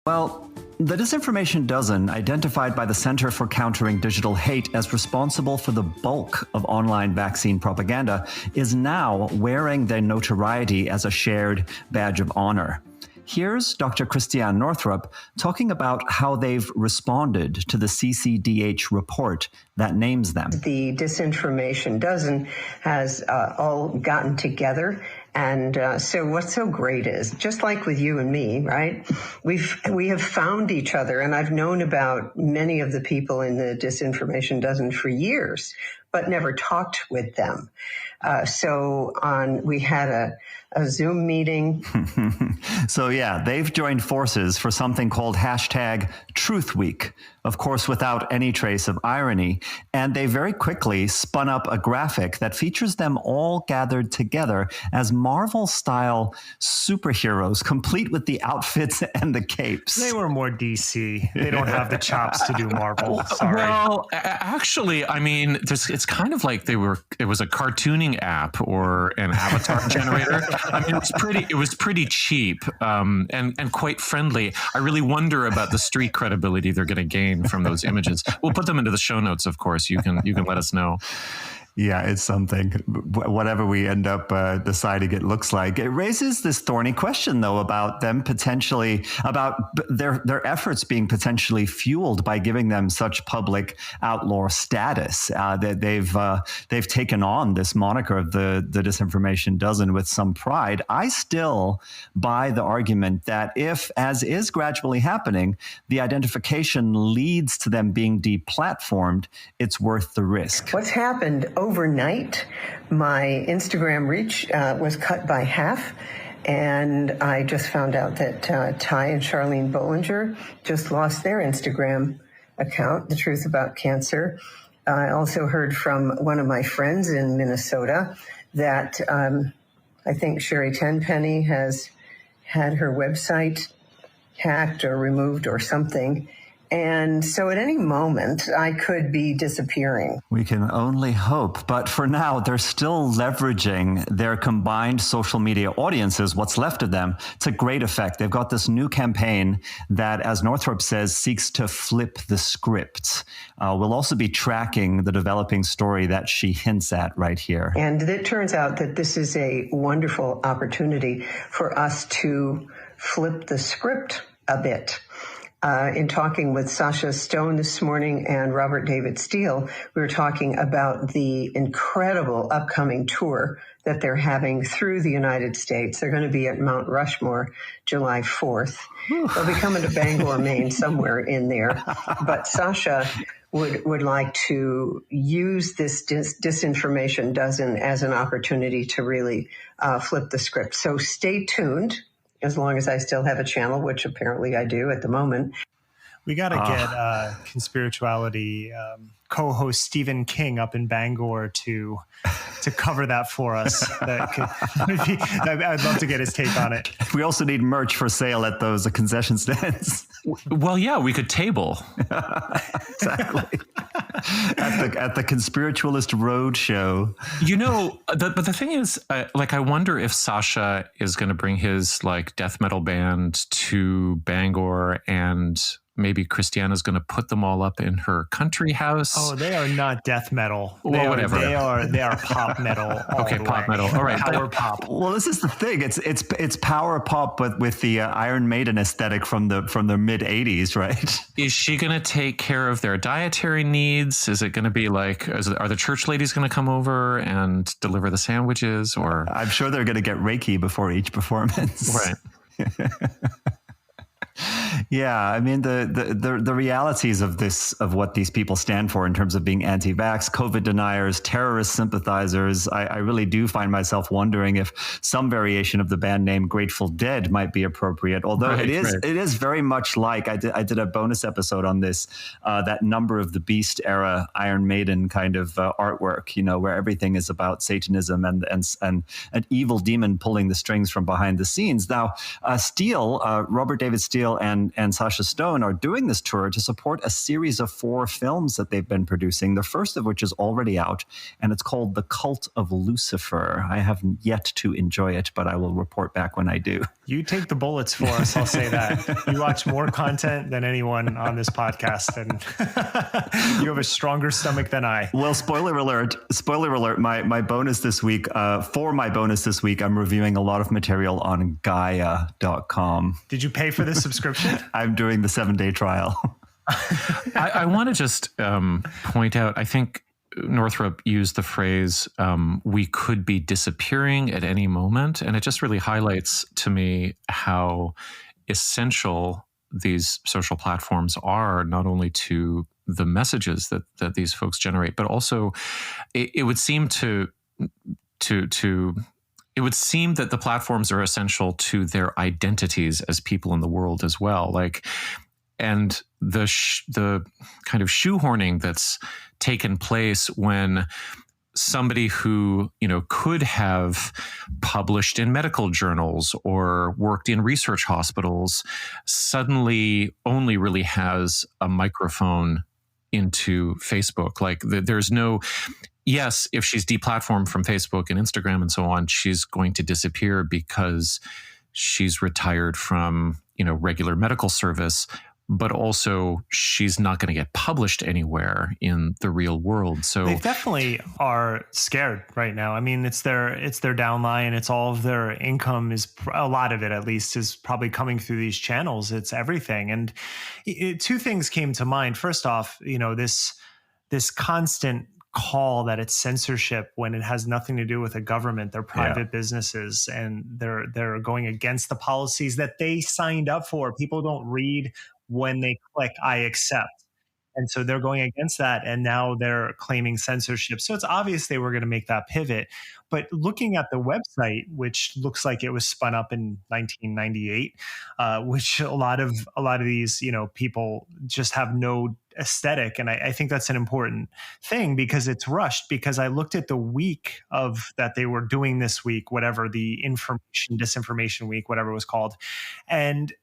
Well, the Disinformation Dozen, identified by the Center for Countering Digital Hate as responsible for the bulk of online vaccine propaganda, is now wearing their notoriety as a shared badge of honor. Here's Dr. Christiane Northrup talking about how they've responded to the CCDH report that names them. The Disinformation Dozen has all gotten together. And so what's so great is, just like with you and me, right, we have found each other, and I've known about many of the people in the Disinformation Dozen for years, but never talked with them. We had a Zoom meeting. So yeah, they've joined forces for something called #Truth Week, of course, without any trace of irony. And they very quickly spun up a graphic that features them all gathered together as Marvel-style superheroes, complete with the outfits and the capes. They were more DC. They don't have the chops to do Marvel. Sorry. Well, actually, I mean, it's kind of like it was a cartooning app or an avatar generator. I mean, it was pretty cheap and quite friendly. I really wonder about the street credibility they're going to gain from those images. We'll put them into the show notes, of course. You can let us know. Yeah, it's something. Whatever we end up deciding it looks like. It raises this thorny question, though, about them about their efforts being potentially fueled by giving them such public outlaw status. That they've taken on this moniker of the Disinformation Dozen with some pride. I still buy the argument that if, as is gradually happening, the identification leads to them being deplatformed, it's worth the risk. What's happened overnight, my Instagram reach was cut by half, and I just found out that Ty and Charlene Bollinger just lost their Instagram account, The Truth About Cancer. I also heard from one of my friends in Minnesota that I think Sherry Tenpenny has had her website hacked or removed or something. And so at any moment, I could be disappearing. We can only hope. But for now, they're still leveraging their combined social media audiences, what's left of them, to great effect. They've got this new campaign that, as Northrup says, seeks to flip the script. We'll also be tracking the developing story that she hints at right here. And it turns out that this is a wonderful opportunity for us to flip the script a bit. In talking with Sasha Stone this morning and Robert David Steele, we were talking about the incredible upcoming tour that they're having through the United States. They're going to be at Mount Rushmore July 4th. They'll be coming to Bangor, Maine, somewhere in there. But Sasha would like to use this Disinformation Dozen as an opportunity to really flip the script. So stay tuned. As long as I still have a channel, which apparently I do at the moment. We got to get Conspirituality co-host Stephen King up in Bangor to cover that for us. I'd love to get his take on it. We also need merch for sale at those concession stands. Well, yeah, we could table. Exactly. At the Conspiritualist Road Show. You know, but the thing is, I wonder if Sasha is going to bring his death metal band to Bangor, and maybe Christiana's going to put them all up in her country house. Oh, they are not death metal. Whatever. They are pop metal. Okay, pop metal. All right, power pop. Well, this is the thing. It's power pop, but with the Iron Maiden aesthetic from the mid '80s, right? Is she going to take care of their dietary needs? Is it going to be are the church ladies going to come over and deliver the sandwiches? Or I'm sure they're going to get Reiki before each performance. Right. Yeah, I mean the realities of what these people stand for in terms of being anti-vax, COVID deniers, terrorist sympathizers. I really do find myself wondering if some variation of the band name Grateful Dead might be appropriate. Although it is very much like I did a bonus episode on this, that Number of the Beast era Iron Maiden kind of artwork, where everything is about Satanism and an evil demon pulling the strings from behind the scenes. Now, Robert David Steele and and Sasha Stone are doing this tour to support a series of 4 films that they've been producing, the first of which is already out, and it's called The Cult of Lucifer. I have yet to enjoy it, but I will report back when I do. You take the bullets for us, I'll say that. You watch more content than anyone on this podcast, and you have a stronger stomach than I. Well, spoiler alert, my bonus this week, for my bonus this week, I'm reviewing a lot of material on Gaia.com. Did you pay for this subscription? I'm doing the 7-day trial. I want to just point out, I think Northrup used the phrase, we could be disappearing at any moment. And it just really highlights to me how essential these social platforms are, not only to the messages that these folks generate, but also it would seem it would seem that the platforms are essential to their identities as people in the world as well. Like, and the kind of shoehorning that's taken place when somebody who, could have published in medical journals or worked in research hospitals suddenly only really has a microphone into Facebook. Like there's no, yes, if she's deplatformed from Facebook and Instagram and so on, she's going to disappear because she's retired from, regular medical service, but also she's not going to get published anywhere in the real world. So they definitely are scared right now. I mean, it's their downline. It's all of their income, is a lot of it, at least, is probably coming through these channels. It's everything. And 2 things came to mind. First off, this constant call that it's censorship when it has nothing to do with a government. They're private businesses, and they're going against the policies that they signed up for. People don't read when they click I accept. And so they're going against that, and now they're claiming censorship. So it's obvious they were going to make that pivot. But looking at the website, which looks like it was spun up in 1998, which a lot of these people just have no aesthetic, and I think that's an important thing because it's rushed. Because I looked at the week of that they were doing this week, whatever the disinformation week, whatever it was called, and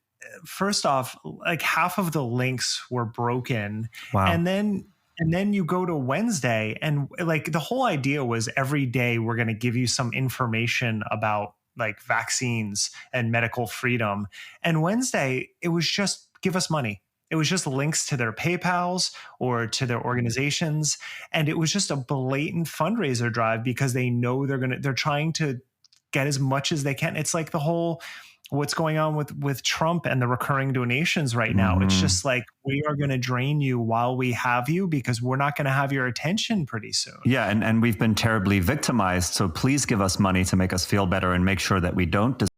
first off, like half of the links were broken. Wow. And then you go to Wednesday, and like the whole idea was every day we're going to give you some information about like vaccines and medical freedom. And Wednesday, it was just give us money. It was just links to their PayPals or to their organizations. And it was just a blatant fundraiser drive because they know they're trying to get as much as they can. It's like the whole what's going on with Trump and the recurring donations right now. It's just like, we are going to drain you while we have you because we're not going to have your attention pretty soon. Yeah. And we've been terribly victimized. So please give us money to make us feel better and make sure that we don't